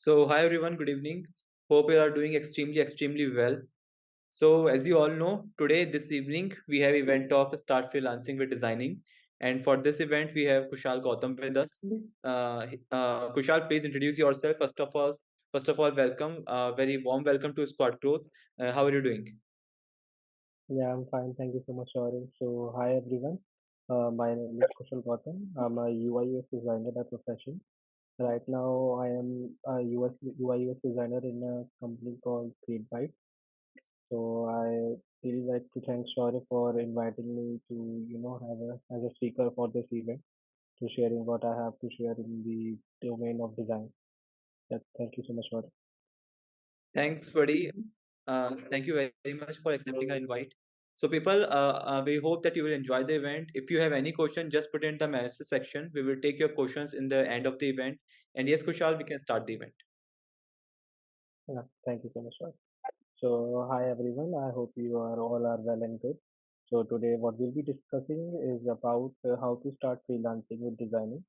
Hi everyone, good evening. Hope you are doing extremely well. So, as you all know, today, this evening, we have event of Start Freelancing with Designing. And for this event, we have Kushal Gautam with us. Kushal, please introduce yourself. First of all, welcome. Very warm welcome to Squad Growth. How are you doing? Yeah, I'm fine. Thank you so much, Sharon. So, hi everyone. My name is Kushal Gautam. I'm a UI UX designer by profession. Right now, I am a UI UX designer in a company called Create. So, I really like to thank Sharon for inviting me to, have as a speaker for this event, to sharing what I have to share in the domain of design. Yeah, thank you so much, Sharon. Thanks, buddy. Thank you very much for accepting our invite. So, people, we hope that you will enjoy the event. If you have any question, just put it in the message section. We will take your questions in the end of the event. And yes, Kushal, we can start the event. Yeah, thank you so much, Sharon. So, hi everyone. I hope you are all are well and good. So today what we'll be discussing is about how to start freelancing with designing.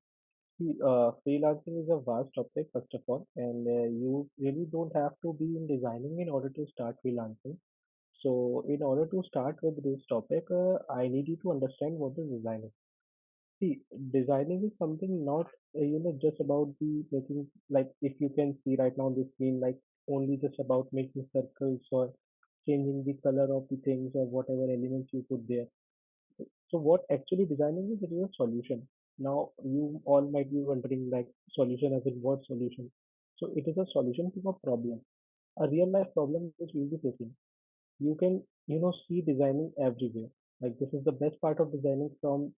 See, freelancing is a vast topic first of all, and you really don't have to be in designing in order to start freelancing. So in order to start with this topic, I need you to understand what is designing. See, designing is something not just about the making, like if you can see right now on the screen, like only just about making circles or changing the color of the things or whatever elements you put there. So what actually designing is, it is a solution. Now you all might be wondering, like, solution as in what solution? So it is a solution to a problem, a real life problem which we'll be facing. You can, see designing everywhere. Like this is the best part of designing, from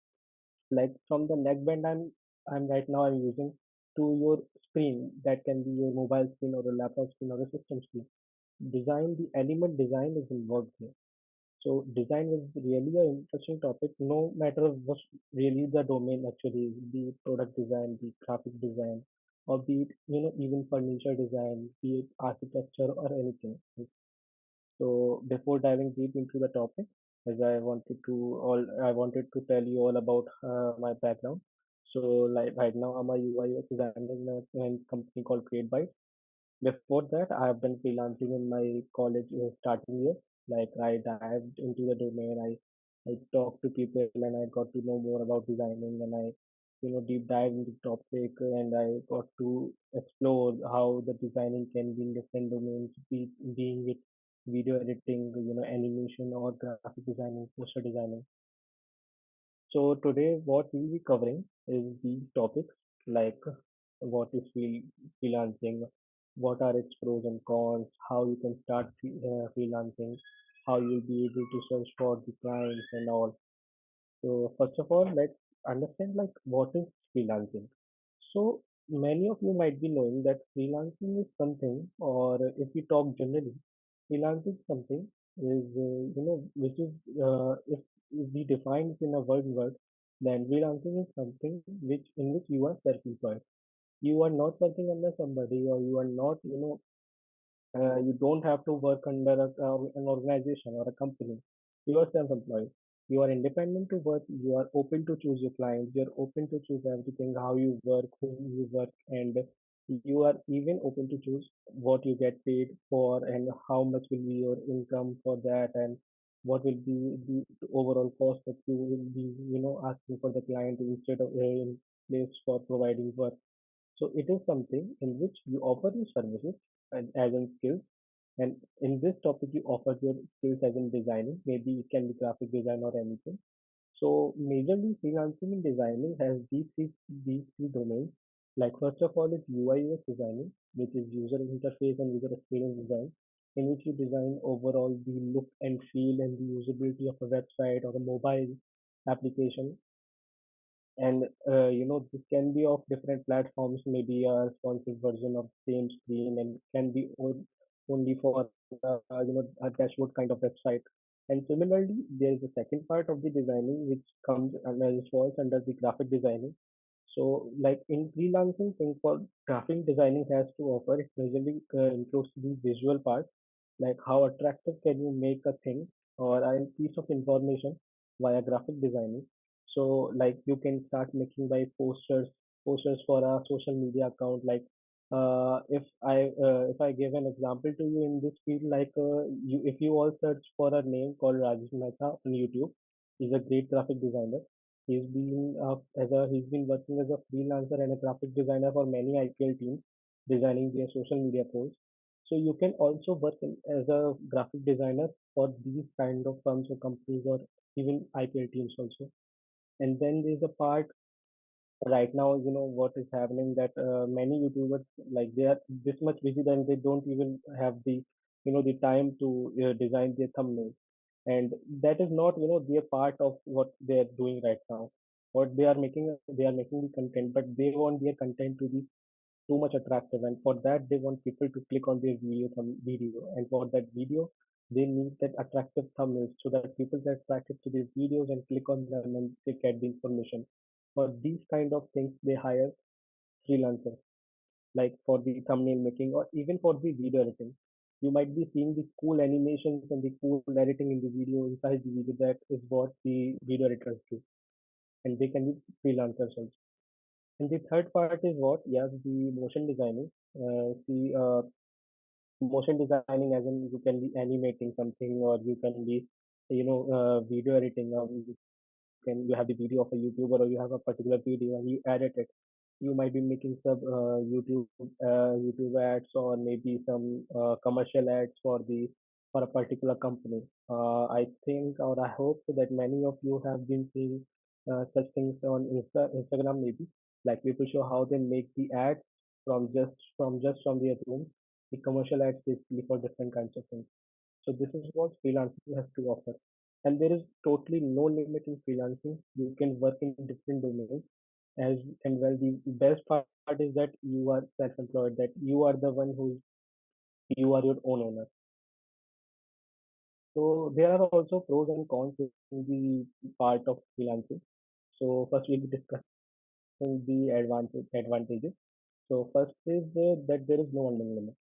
from the neckband I'm right now I'm using, to your screen, that can be your mobile screen or a laptop screen or a system screen. Design, the element design is involved here. So design is really an interesting topic, no matter what really the domain actually, be it product design, be it graphic design, or be it, even furniture design, be it architecture or anything. So before diving deep into the topic, as I wanted to tell you all about my background. So like right now I'm a UI designer in a company called Create. Before that, I have been freelancing in my college starting year. Like I dived into the domain, I talked to people and I got to know more about designing, and I, deep dive into the topic, and I got to explore how the designing can be in different domains, being it video editing, animation or graphic designing, poster designing. So today what we'll be covering is these topics, like what is freelancing, what are its pros and cons, how you can start freelancing, how you'll be able to search for the clients and all. So first of all, let's understand, like, what is freelancing. So many of you might be knowing that freelancing is something, or if we talk generally, freelancing is something is, which is, if we define it in a word, then freelancing is something which in which you are self-employed. You are not working under somebody, or you are not, you don't have to work under an organization or a company. You are self-employed. You are independent to work. You are open to choose your clients. You are open to choose everything, how you work, whom you work, and you are even open to choose what you get paid for and how much will be your income for that, and what will be the overall cost that you will be, asking for the client instead of in place for providing work. So it is something in which you offer your services and as in skills, and in this topic, you offer your skills as in designing. Maybe it can be graphic design or anything. So majorly freelancing in designing has these three domains. Like first of all is UI UX designing, which is user interface and user experience design, in which you design overall the look and feel and the usability of a website or a mobile application. And this can be of different platforms, maybe a responsive version of the same screen, and can be only for a dashboard kind of website. And similarly, there is a second part of the designing which comes under, which falls under the graphic designing. So like in freelancing, thing for graphic designing has to offer, it majorly includes the visual part, like how attractive can you make a thing or a piece of information via graphic designing. So like you can start making by posters for a social media account, like If I give an example to you in this field, like if you all search for a name called Rajesh Mehta on YouTube, he's a great graphic designer. He's been working as a freelancer and a graphic designer for many IPL teams, designing their social media posts. So you can also work as a graphic designer for these kind of firms or companies or even IPL teams also. And then there's a part right now, what is happening that many YouTubers, like, they are this much busy that they don't even have the time to design their thumbnails. And that is not their part of what they are doing right now. What they are making the content, but they want their content to be too much attractive, and for that they want people to click on their video, and for that video they need that attractive thumbnails so that people get attracted to these videos and click on them and they get the information. For these kind of things they hire freelancers, like for the thumbnail making or even for the video editing. You might be seeing the cool animations and the cool editing in the video, inside the video. That is what the video editors do, and they can be freelancers also. And the third part is what? Yes, the motion designing. See, motion designing, as in you can be animating something, or you can be, video editing. You have the video of a YouTuber, or you have a particular video and you edit it. You might be making some YouTube ads, or maybe some commercial ads for a particular company. I think, or I hope that many of you have been seeing such things on Instagram, maybe, like people show how they make the ads from their room, the commercial ads basically for different kinds of things. So this is what freelancing has to offer. And there is totally no limit in freelancing. You can work in different domains. As and well, the best part is that you are self-employed, that you are the one you are your own owner. So there are also pros and cons in the part of freelancing. So first we'll be discussing the advantages. So first is that there is no earning limit.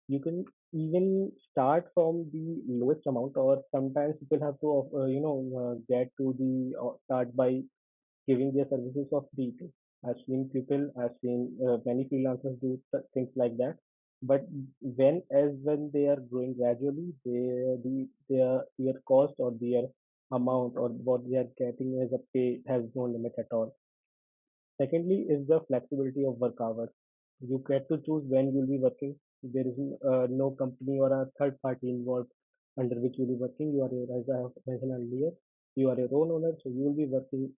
You can even start from the lowest amount, or sometimes people have to get to the start by giving their services for free too. I've seen many freelancers do things like that. But when they are growing gradually, their cost or their amount or what they are getting as a pay has no limit at all. Secondly, is the flexibility of work hours. You get to choose when you'll be working. There is no company or a third party involved under which you'll be working. As I have mentioned earlier, you are your own owner, so you will be working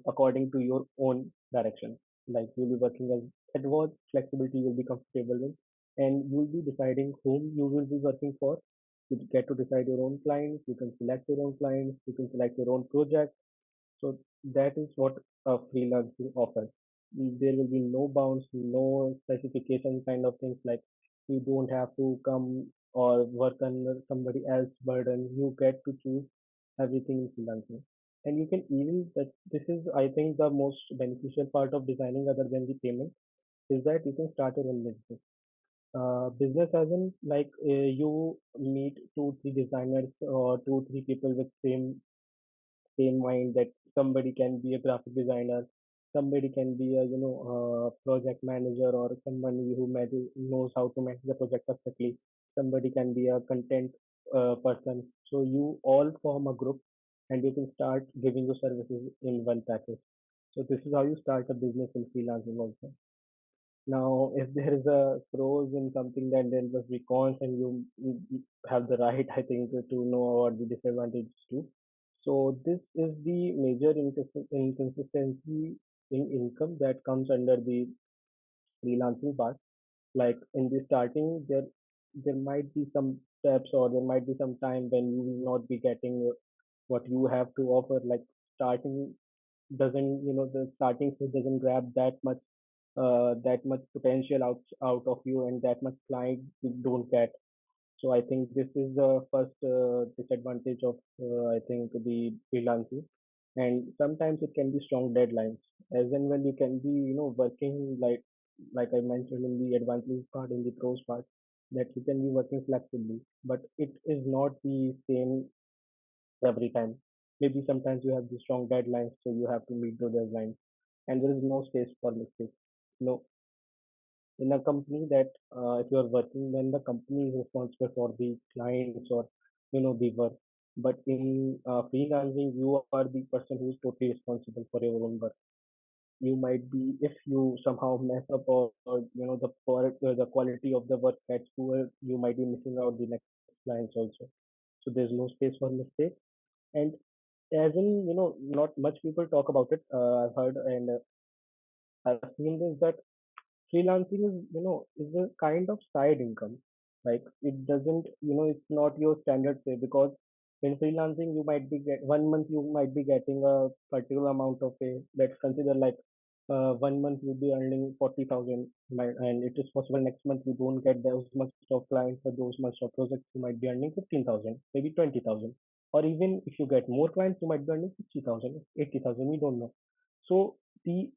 according to your own direction. Like, you'll be working at what flexibility you'll be comfortable with, and you'll be deciding whom you will be working for. You get to decide your own clients. You can select your own clients. You can select your own project. So that is what a freelancing offers. There will be no bounds, no specification kind of things, like you don't have to come or work under somebody else's burden. You get to choose everything in freelancing. And you can even that this is, I think, the most beneficial part of designing other than the payment is that you can start your own business. Business as in, like, you meet two, three designers or two, three people with same mind, that somebody can be a graphic designer, somebody can be a project manager, or somebody who knows how to manage the project perfectly, somebody can be a content person. So you all form a group and you can start giving your services in one package. So this is how you start a business in freelancing also. Now, if there is a pros in something, then there must be cons, and you have the right, I think, to know about the disadvantages too. So this is the major inconsistency in income that comes under the freelancing part. Like, in the starting, there might be some steps, or there might be some time when you will not be getting what you have to offer. Like, starting doesn't, the starting stage doesn't grab that much potential out of you, and that much client you don't get. So I think this is the first disadvantage of, I think, the freelancing. And sometimes it can be strong deadlines, as and when you can be, working, like I mentioned in the advantage part, in the pros part, that you can be working flexibly, but it is not the same every time. Maybe sometimes you have the strong deadlines, so you have to meet those deadlines, and there is no space for mistakes. No. in a company that if you are working, then the company is responsible for the clients or the work. But in freelancing, you are the person who is totally responsible for your own work. You might be, if you somehow mess up, or the quality of the work gets poor, you might be missing out the next clients also. So there's no space for mistake. And as in, not much people talk about it. I've heard and I've seen this, that freelancing is is a kind of side income. Like, it doesn't, it's not your standard pay, because in freelancing you might be get 1 month you might be getting a particular amount of pay. Let's consider, like, 1 month you'll be earning 40,000, and it is possible next month you don't get those much of clients or those much of projects. You might be earning 15,000, maybe 20,000, or even if you get more clients, you might be earning 60,000, 80,000. We don't know. So the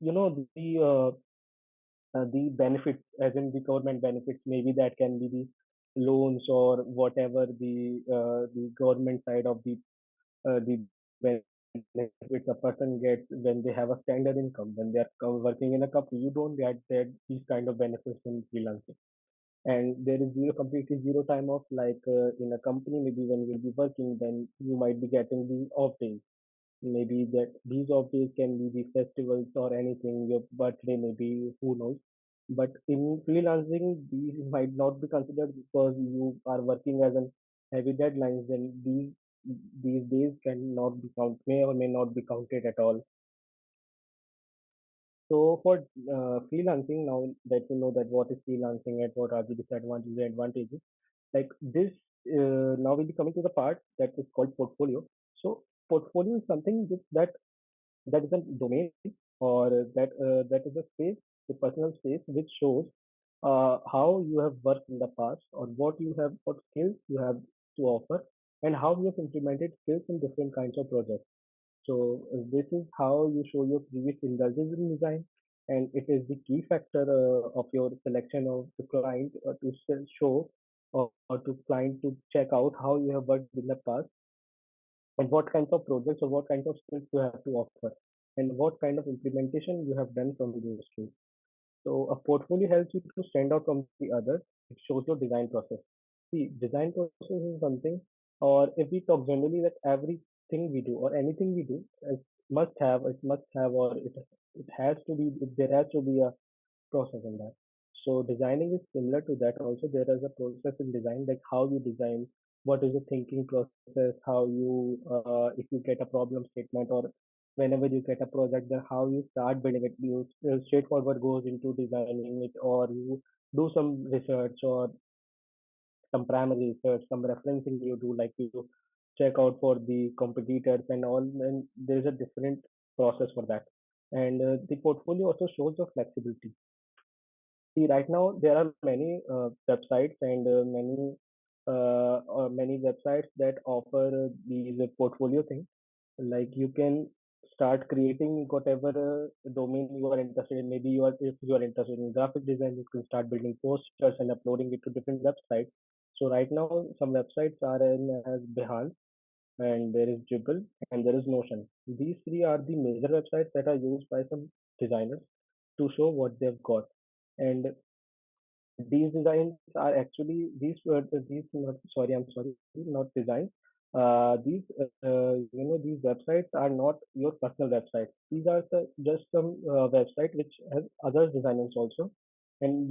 benefits, as in the government benefits, maybe that can be the loans or whatever the government side of the benefits a person gets when they have a standard income. When they are working in a company, you don't get that these kind of benefits in freelancing. And there is completely zero time off. Like, in a company, maybe when you'll be working, then you might be getting the off days. Maybe that these off days can be the festivals or anything, your birthday, maybe, who knows. But in freelancing, these might not be considered, because you are working as an heavy deadlines. Then these days cannot be count may or may not be counted at all. So for freelancing, now that you know that what is freelancing and what are the disadvantages and advantages, like this, now we'll be coming to the part that is called portfolio. So portfolio is something that is a domain, or that is a space, a personal space, which shows how you have worked in the past, or what skills you have to offer, and how you have implemented skills in different kinds of projects. So this is how you show your previous indulgence in design, and it is the key factor of your selection of the client, to show, or to client to check out how you have worked in the past, and what kinds of projects or what kinds of skills you have to offer, and what kind of implementation you have done from those skills. So a portfolio helps you to stand out from the others. It shows your design process. See, design process is something, or if we talk generally, that everything we do or anything we do, it must have, or it has to be, there has to be a process in that. So designing is similar to that. Also, there is a process in design, like how you design, what is the thinking process, how you, if you get a problem statement, or whenever you get a project, then how you start building it. You straightforward goes into designing it, or you do some research, or some primary research, some referencing you do, like you check out for the competitors and all, and there is a different process for that. And the portfolio also shows the flexibility. See, right now there are many websites, and many websites that offer these portfolio things. Like, you can start creating whatever domain you are interested in. Maybe if you are interested in graphic design, you can start building posters and uploading it to different websites. So right now, some websites are in as Behance, and there is Dribble, and there is Notion. These three are the major websites that are used by some designers to show what they've got. And these designs are actually, these not sorry I'm sorry not designs. These websites are not your personal websites. These are just some website which has other designers also, and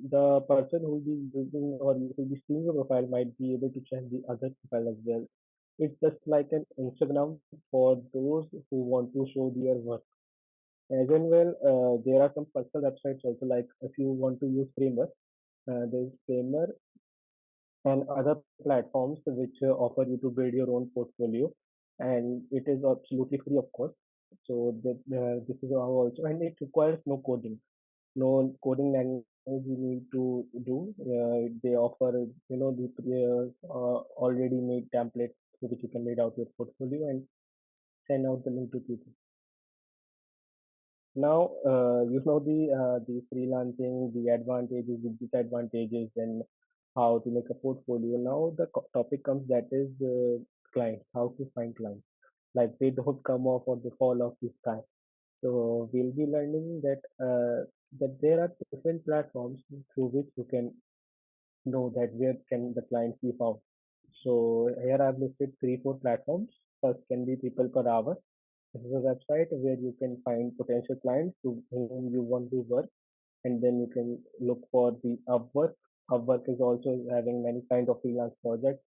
the person who will be using, or who will be seeing your profile, might be able to check the other profile as well. It's just like an Instagram for those who want to show their work. As in, well, there are some personal websites also, like if you want to use Framer, there's Framer and other platforms which offer you to build your own portfolio, and it is absolutely free, of course. So this is how also, and it requires no coding language you need to do. They offer, already made templates through which you can read out your portfolio and send out the link to people. Now, the freelancing, the advantages, the disadvantages, and how to make a portfolio. Now the topic comes, that is clients. How to find clients? Like, they don't come off or they fall off the sky. So we'll be learning that. that there are different platforms through which you can know that where can the clients be found. So here I've listed three, four platforms. First can be People Per Hour. This is a website where you can find potential clients to whom you want to work, and then you can look for the Upwork. Upwork is also having many kind of freelance projects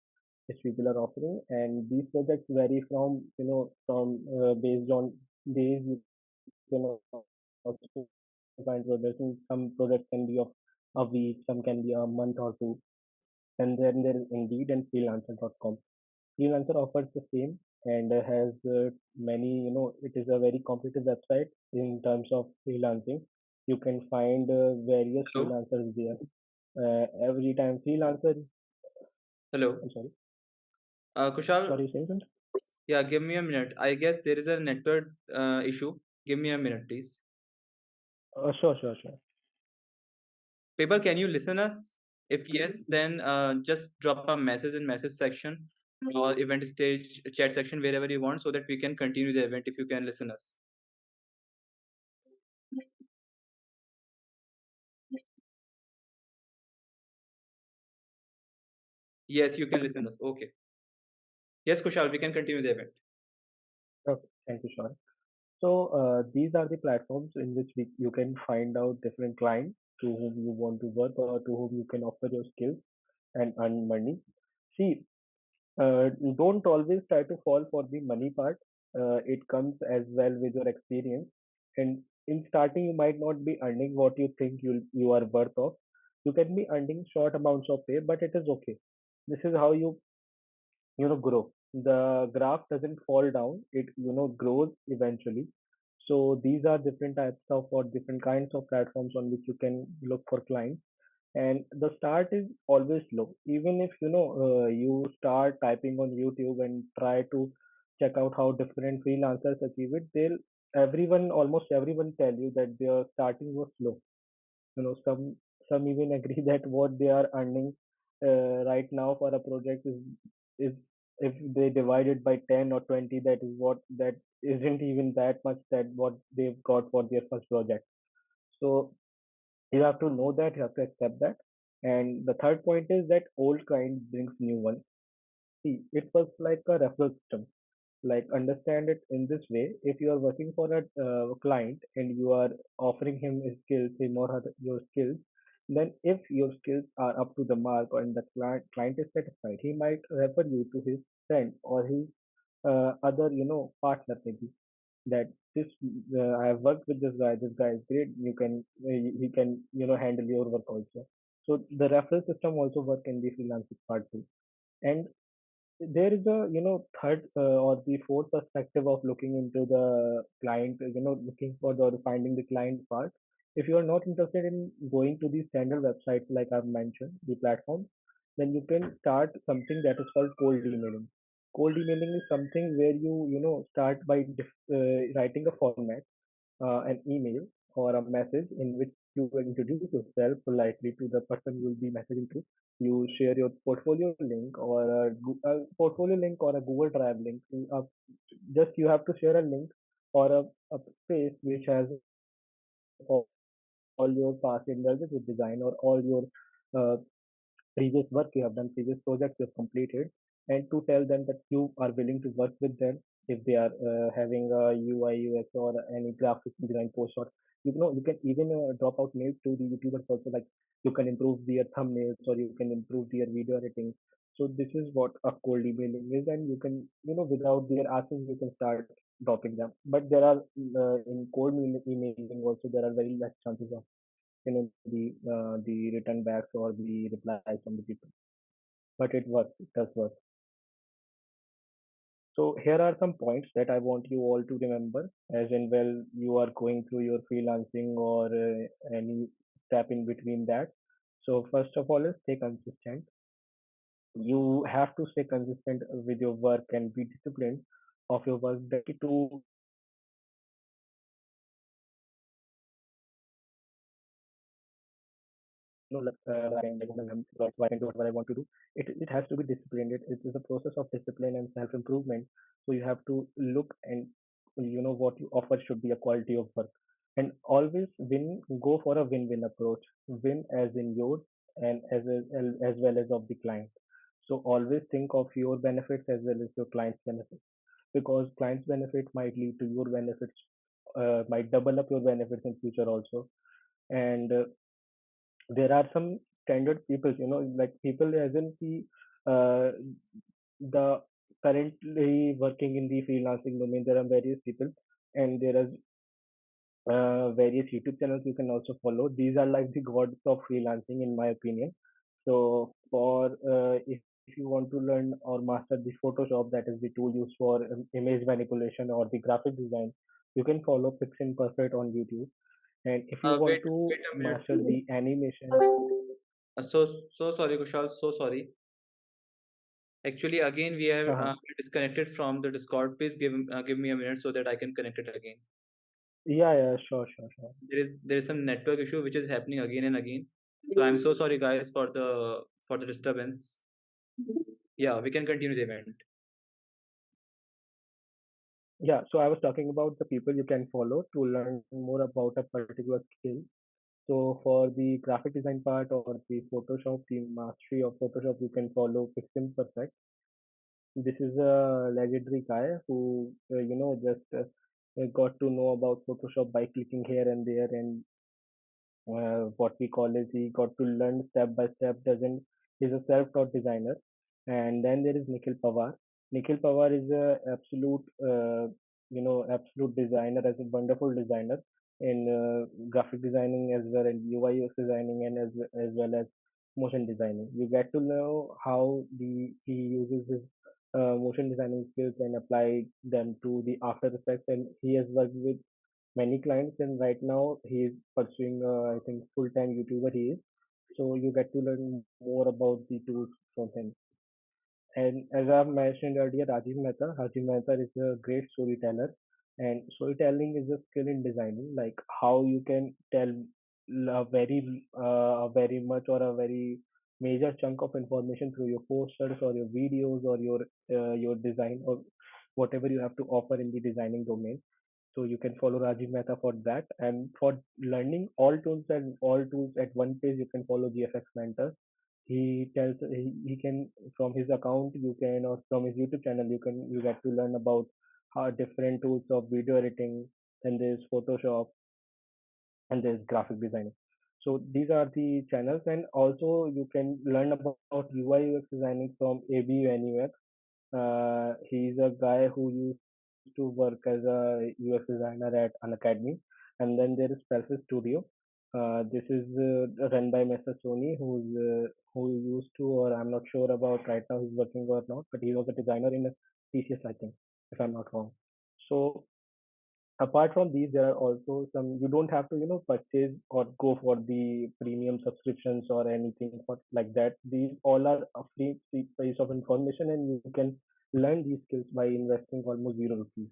which people are offering, and these projects vary from from based on days. You can also find projects, and some projects can be of a week, some can be a month or two. And then there is Indeed and freelancer.com. Freelancer offers the same and has many, it is a very competitive website in terms of freelancing. You can find various Hello, freelancers there. Every time freelancer, hello. I'm sorry, Kushal, sorry, saying something? yeah, give me a minute. I guess there is a network issue. Give me a minute, please. Sure, sure, sure. People, can you listen us? If yes, then just drop a message in message section or event stage chat section wherever you want so that we can continue the event if you can listen us. Yes, you can listen us. Okay. Yes, Kushal, we can continue the event. Okay, thank you, sure. So these are the platforms in which you can find out different clients to whom you want to work or to whom you can offer your skills and earn money. See, don't always try to fall for the money part. It comes as well with your experience. And in starting, you might not be earning what you think you are worth of. You can be earning short amounts of pay, but it is okay. This is how you grow. The graph doesn't fall down; it grows eventually. So these are different types of or different kinds of platforms on which you can look for clients, and the start is always low. Even if you start typing on YouTube and try to check out how different freelancers achieve it, they'll everyone almost everyone tell you that their starting was slow. Some even agree that what they are earning right now for a project is if they divide it by 10 or 20, that is what that isn't even that much that what they've got for their first project. So you have to know that, you have to accept that. And the third point is that old client brings new one. See, it works like a referral system. Like, understand it in this way: if you are working for a client and you are offering him his skills, him or her your skills, then if your skills are up to the mark and the client is satisfied, he might refer you to his friend or his other partner, maybe, that this I have worked with this guy. This guy is great. You can he can handle your work also. So the referral system also work in the freelancing part too. And there is a third or the fourth perspective of looking into the client. Looking for the finding the client part. If you are not interested in going to the standard websites like I've mentioned, the platforms, then you can start something that is called cold emailing. Cold emailing is something where you start by writing a format, an email or a message in which you will introduce yourself politely to the person you will be messaging to. You share your portfolio link or a portfolio link or a Google Drive link. Just you have to share a link or a space which has all your past indulgences with design or all your uh, previous work you have done, previous projects you have completed, and to tell them that you are willing to work with them if they are having a UI, UX, or any graphic design post. Or you can even drop out mails to the YouTubers also, like you can improve their thumbnails or you can improve their video editing. So this is what a cold emailing is, and you can without their asking you can start dropping them. But there are in cold emailing also there are very less chances of the return backs or the replies from the people, but it works, it does work. So here are some points that I want you all to remember as in well you are going through your freelancing or any step in between that. So first of all is stay consistent. You have to stay consistent with your work and be disciplined of your work to why I can do whatever I want to do. It has to be disciplined. It is a process of discipline and self improvement. So you have to look and what you offer should be a quality of work. and always go for a win-win approach. Win as in yours and as well as of the client. So always think of your benefits as well as your client's benefits, because client's benefit might lead to your benefits, might double up your benefits in future also. And there are some standard people, like people as in the currently working in the freelancing domain. There are various people, and there are various YouTube channels you can also follow. These are like the gods of freelancing, in my opinion. So, if you want to learn or master the Photoshop, that is the tool used for image manipulation or the graphic design, you can follow Pixin Perfect on YouTube. And if you want to Wait a minute. master the animation, So sorry, Kushal. So sorry. Actually, again, we have uh disconnected from the Discord. Please give me a minute so that I can connect it again. yeah, yeah, sure, sure, sure. There is some network issue which is happening again and again. So I'm so sorry, guys, for the disturbance. Yeah, we can continue the event. Yeah, so I was talking about the people you can follow to learn more about a particular skill. So for the graphic design part or the Photoshop, the mastery of Photoshop, you can follow Pixel Perfect. This is a legendary guy who, just got to know about Photoshop by clicking here and there, and what we call is he got to learn step by step. Doesn't He's a self-taught designer. And then there is Nikhil Pawar. Nikhil Pawar is a absolute designer, as a wonderful designer in graphic designing as well, and UI UX designing, and as well as motion designing. You get to know how the he uses his motion designing skills and apply them to the After Effects, and he has worked with many clients, and right now he is pursuing I think full-time YouTuber he is. So you get to learn more about the tools from him. And as I've mentioned earlier, Rajiv Mehta is a great storyteller, and storytelling is a skill in designing, like how you can tell a very much or a very major chunk of information through your posters or your videos or your design or whatever you have to offer in the designing domain. So you can follow Rajiv Mehta for that. And for learning all tools at one place, you can follow GFX Mentor. He can, from his account you can, or from his YouTube channel, you get to learn about how different tools of video editing, and there's Photoshop, and there's graphic designing. So these are the channels, and also you can learn about UI UX designing from ABU Anywhere. He's a guy who used to work as a UX designer at an academy. And then there is Pelsis Studio. This is run by Mr. Sony, who used to, or I'm not sure about right now he's working or not, but he was a designer in TCS, I think, if I'm not wrong. So apart from these, there are also some, you don't have to purchase or go for the premium subscriptions or anything like that. These all are a free piece of information, and you can learn these skills by investing almost zero rupees.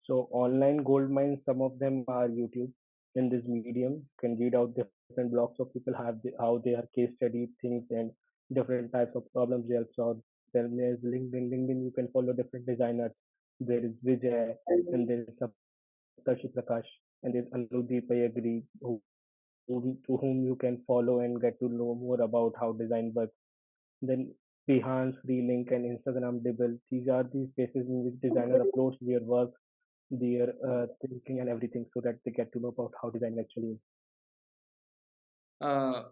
So online gold mines, some of them are YouTube. In this medium, you can read out different blogs of people how they are case study things and different types of problems they have solved. Then there's LinkedIn. You can follow different designers. There is Vijay, and there is Saptarshi Prakash, and there's Anudeep Ayagri, to whom you can follow and get to know more about how design works. Then Behance, Relink, and Instagram Dibble. These are the spaces in which designer uploads their work, their thinking, and everything, so that they get to know about how design actually is. Uh,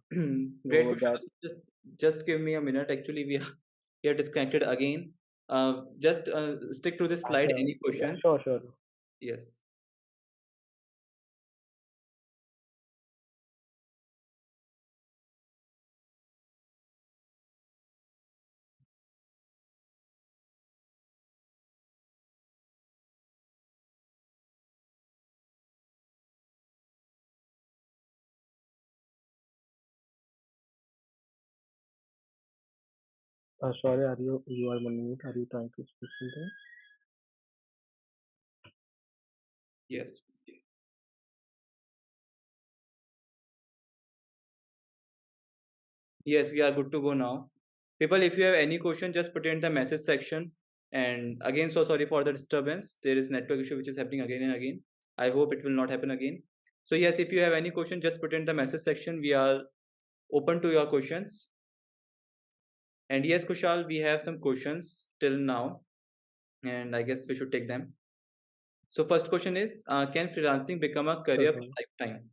Great, So Kushal. that Just give me a minute. Actually, we are disconnected again. Just stick to this slide. yeah, Any yeah, question? sure, sure. Yes. Sorry, you are on mute? Are you trying to speak something? Yes. Yes, we are good to go now. People, if you have any question, just put it in the message section. And again, so sorry for the disturbance. There is network issue which is happening again and again. I hope it will not happen again. So yes, if you have any question, just put in the message section. We are open to your questions. And yes, Kushal, we have some questions till now, and I guess we should take them. So first question is, can freelancing become a career for Mhm. lifetime?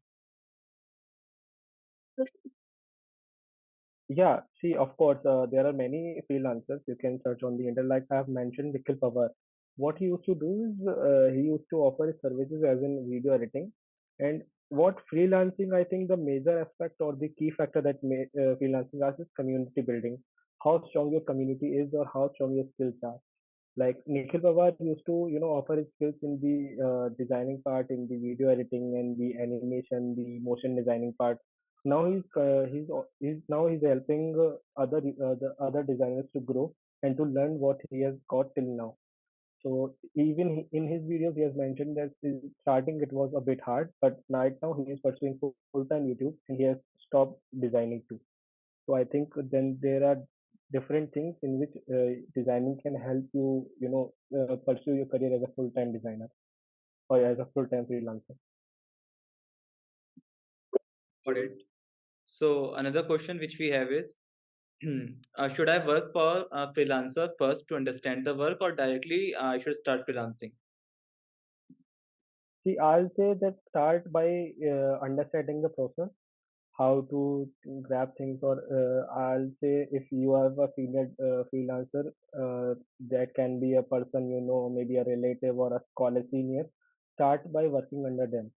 Yeah, see, of course, there are many freelancers you can search on the internet. Like I have mentioned, Nikhil Pawar. What he used to do is he used to offer his services as in video editing. And what freelancing, I think the major aspect or the key factor that freelancing has is community building. How strong your community is or how strong your skills are. Like Nikhil Pawar used to, offer his skills in the designing part, in the video editing and the animation, the motion designing part. Now he's helping the other designers to grow and to learn what he has got till now. So even in his videos, he has mentioned that starting it was a bit hard, but right now he is pursuing full-time YouTube and he has stopped designing too. So I think then there are different things in which designing can help you, pursue your career as a full-time designer or as a full-time freelancer. Got it. So another question which we have is, should I work for a freelancer first to understand the work, or directly I should start freelancing? See, I'll say that start by understanding the process, how to grab things, or I'll say if you have a senior freelancer, that can be a person you know, maybe a relative or a college senior. Start by working under them.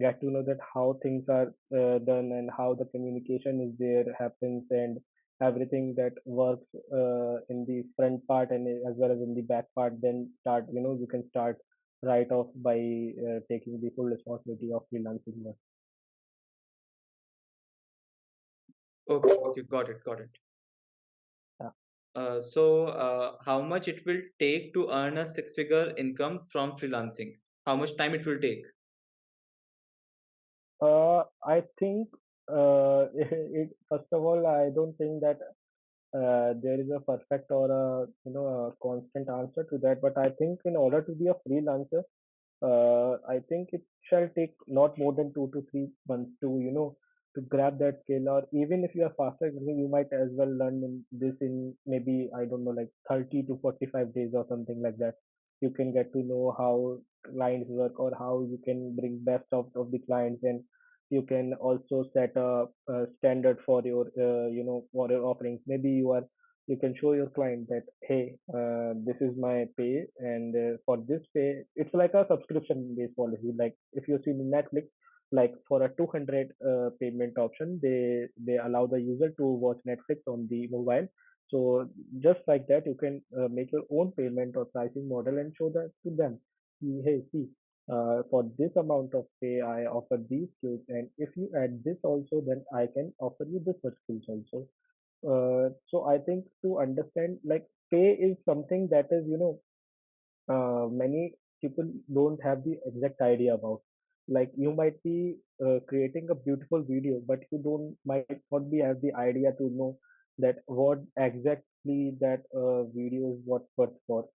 Get to know that how things are done and how the communication is there happens and everything that works in the front part and as well as in the back part. Then start, you can start right off by taking the full responsibility of freelancing work. Okay, okay, got it, got it. Yeah. So how much it will take to earn a six-figure income from freelancing? How much time it will take? I think first of all, I don't think that there is a perfect or a a constant answer to that. But I think in order to be a freelancer, I think it shall take not more than 2 to 3 months to to grab that skill. Or even if you are faster, you might as well learn this in maybe I don't know like 30 to 45 days or something like that. You can get to know how clients work or how you can bring best of the clients, and you can also set a standard for your for your offerings. Maybe you can show your client that hey, this is my pay, and for this pay it's like a subscription based policy. Like if you see in Netflix, like for a 200 payment option, they allow the user to watch Netflix on the mobile. So just like that, you can make your own payment or pricing model and show that to them. Hey, see, for this amount of pay I offer these skills, and if you add this also, then I can offer you this much skills also. So I think to understand, like, pay is something that is, many people don't have the exact idea about. Like you might be creating a beautiful video, but you don't might not be have the idea to know that what exactly that video is what worth for.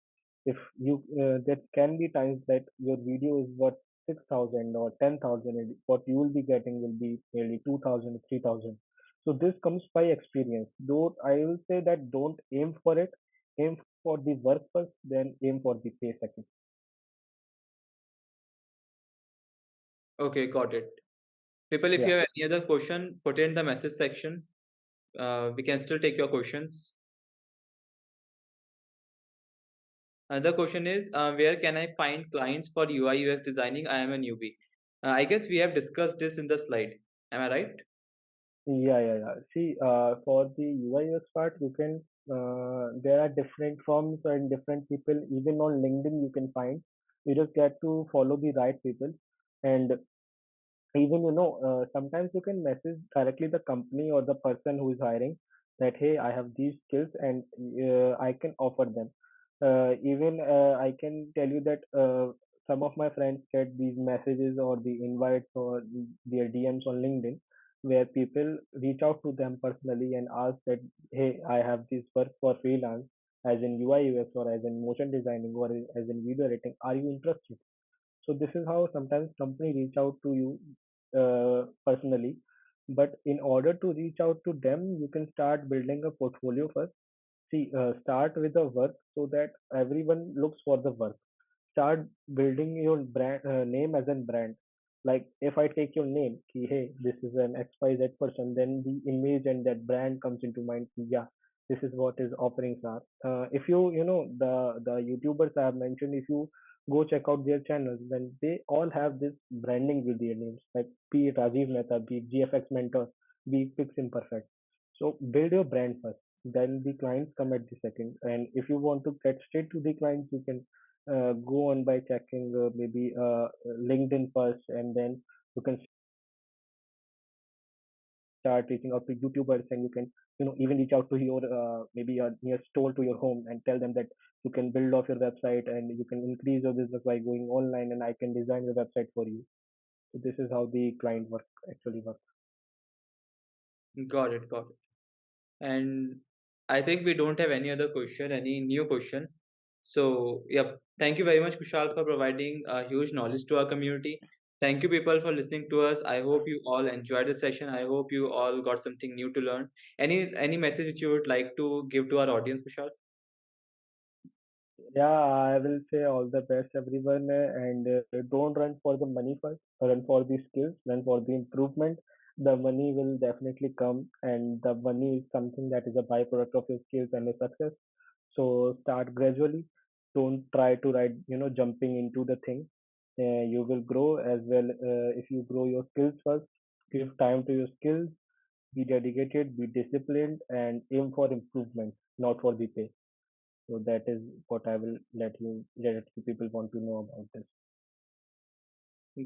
If you there can be times that your video is worth 6,000 or 10,000, and what you will be getting will be nearly 2,000 or 3,000. So this comes by experience. Though I will say that don't aim for it, aim for the work first, then aim for the pay second. Okay, got it. People, if Yeah. you have any other question, put it in the message section. We can still take your questions. Another question is, where can I find clients for UI UX designing? I am a newbie. I guess we have discussed this in the slide. Am I right? Yeah. See, for the UI/UX part, you can there are different firms and different people. Even on LinkedIn, you can find. You just get to follow the right people, and even sometimes you can message directly the company or the person who is hiring that hey, I have these skills and I can offer them. Even I can tell you that some of my friends get these messages or the invites or their DMs on LinkedIn, where people reach out to them personally and ask that hey, I have this work for freelance as in UI/UX or as in motion designing or as in video editing, are you interested? So this is how sometimes company reach out to you personally. But in order to reach out to them, you can start building a portfolio first. See, start with the work so that everyone looks for the work. Start building your brand name as a brand. Like if I take your name, ki, hey, this is an XYZ person, then the image and that brand comes into mind. Ki, yeah, this is what his offerings are. If you know the YouTubers I have mentioned, if you go check out their channels, then they all have this branding with their names. Like be it Rajiv Mehta, be it GFX Mentor, be it Pix Imperfect. So build your brand first, then the clients come at the second. And if you want to get straight to the clients, you can go on by checking maybe LinkedIn first, and then you can start reaching out to YouTubers, and you can even reach out to your maybe a near store to your home and tell them that you can build off your website and you can increase your business by going online, and I can design your website for you. So this is how the client work actually works. Got it, got it. And I think we don't have any other question, any new question. So, yep. Thank you very much, Kushal, for providing huge knowledge to our community. Thank you, people, for listening to us. I hope you all enjoyed the session. I hope you all got something new to learn. Any message which you would like to give to our audience, Kushal? Yeah, I will say all the best, everyone, and don't run for the money first. Run for the skills, run for the improvement. The money will definitely come, and the money is something that is a byproduct of your skills and your success. So start gradually. Don't try to jumping into the thing. You will grow as well if you grow your skills first. Give time to your skills. Be dedicated, be disciplined, and aim for improvement, not for the pay. So that is what I will let you people want to know about this.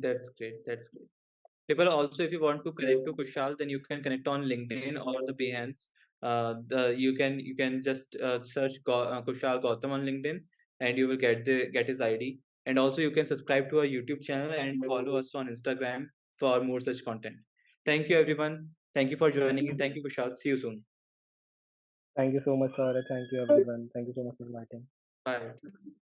That's great. That's great. People also, if you want to connect to Kushal, then you can connect on LinkedIn or the Behance. You can just search Kushal Gautam on LinkedIn, and you will get his ID. And also, you can subscribe to our YouTube channel and follow us on Instagram for more such content. Thank you, everyone. Thank you for joining. Thank you, Kushal. See you soon. Thank you so much, sir. Thank you, everyone. Thank you so much for inviting. Bye.